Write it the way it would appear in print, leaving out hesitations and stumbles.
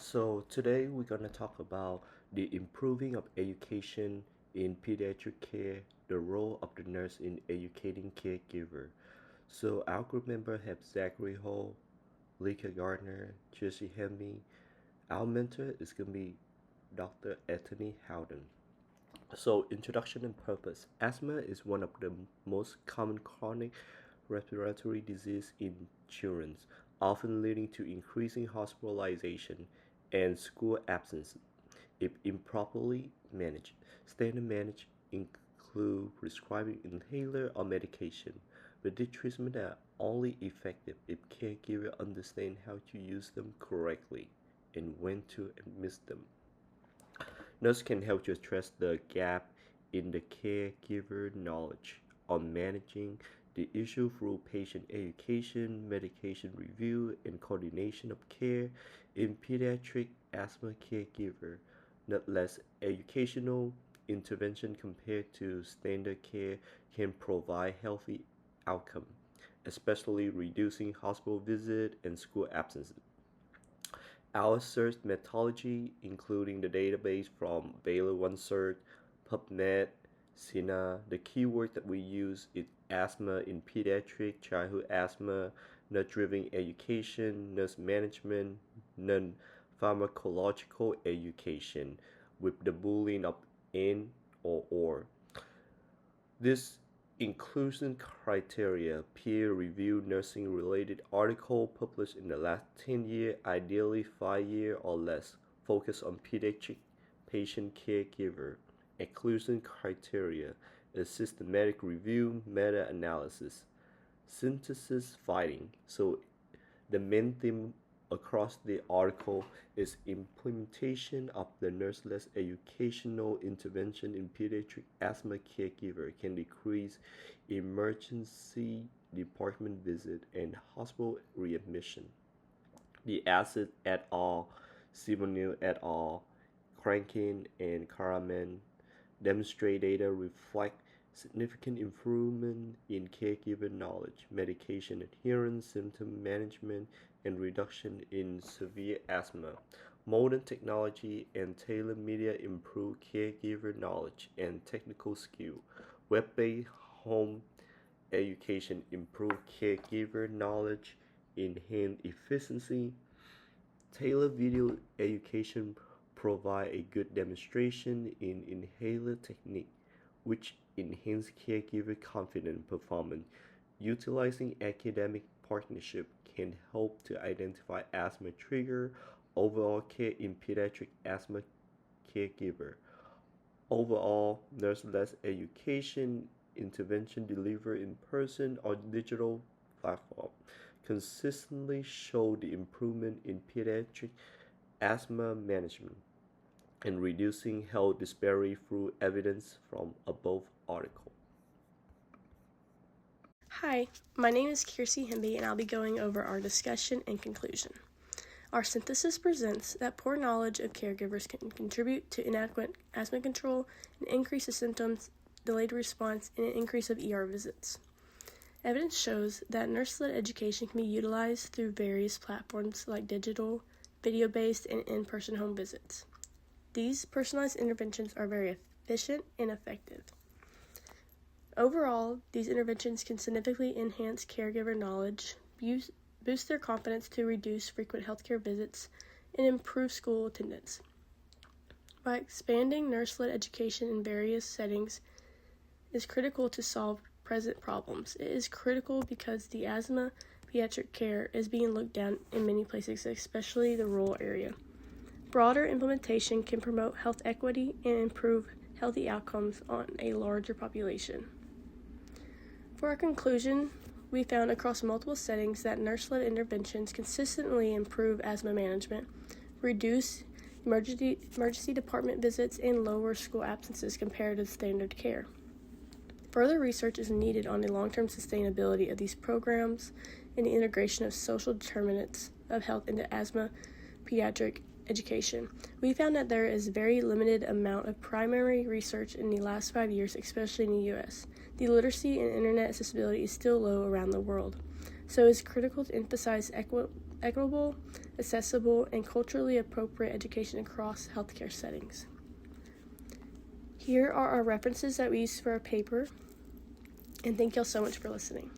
So today we're going to talk about the improving of education in pediatric care, the role of the nurse in educating caregiver. So our group member have Zachary Hall, Lika Gardner, Jesse Hemby. Our mentor is going to be Dr. Anthony Howden. So introduction and purpose. Asthma is one of the most common chronic respiratory disease in children, often leading to increasing hospitalization and school absence if improperly managed. Standard management include prescribing inhaler or medication, but these treatments are only effective if caregivers understand how to use them correctly and when to administer them. Nurse can help to address the gap in the caregiver knowledge on managing the issue through patient education, medication review, and coordination of care in pediatric asthma caregiver. Not less educational intervention compared to standard care can provide healthy outcome, especially reducing hospital visit and school absences. Our search methodology, including the database from Baylor OneSearch, PubMed, SINA. The keyword that we use is asthma in pediatric, childhood asthma, nurse-driven education, nurse management, non-pharmacological education, with the boolean of in or. This inclusion criteria, peer-reviewed nursing-related article published in the last 10 years, ideally 5 years or less, focus on pediatric patient caregiver. Inclusion criteria, a systematic review, meta-analysis, synthesis finding. So the main theme across the article is implementation of the nurseless educational intervention in pediatric asthma caregiver can decrease emergency department visit and hospital readmission. The Acid et al., Simonil et al., Crankin, and Karaman demonstrate data reflect significant improvement in caregiver knowledge, medication adherence, symptom management, and reduction in severe asthma. Modern technology and tailored media improve caregiver knowledge and technical skill. Web-based home education improve caregiver knowledge, enhance efficiency. Tailored video education provide a good demonstration in inhaler technique, which enhance caregiver confidence performance. Utilizing academic partnership can help to identify asthma trigger, overall care in pediatric asthma caregiver. Overall, nurse-led education intervention delivered in person or digital platform consistently show the improvement in pediatric asthma management and reducing health disparity through evidence from above article. Hi, my name is Kiersey Hemby, and I'll be going over our discussion and conclusion. Our synthesis presents that poor knowledge of caregivers can contribute to inadequate asthma control, an increase of symptoms, delayed response, and an increase of ER visits. Evidence shows that nurse-led education can be utilized through various platforms like digital, video-based, and in-person home visits. These personalized interventions are very efficient and effective. Overall, these interventions can significantly enhance caregiver knowledge, boost their confidence to reduce frequent healthcare visits, and improve school attendance. By expanding nurse-led education in various settings is critical to solve present problems. It is critical because the asthma pediatric care is being looked down in many places, especially the rural area. Broader implementation can promote health equity and improve healthy outcomes on a larger population. For our conclusion, we found across multiple settings that nurse-led interventions consistently improve asthma management, reduce emergency department visits, and lower school absences compared to standard care. Further research is needed on the long-term sustainability of these programs and the integration of social determinants of health into asthma pediatric education. We found that there is very limited amount of primary research in the last 5 years, especially in the U.S. The literacy and internet accessibility is still low around the world, so it's critical to emphasize equitable, accessible, and culturally appropriate education across healthcare settings. Here are our references that we used for our paper, and thank y'all so much for listening.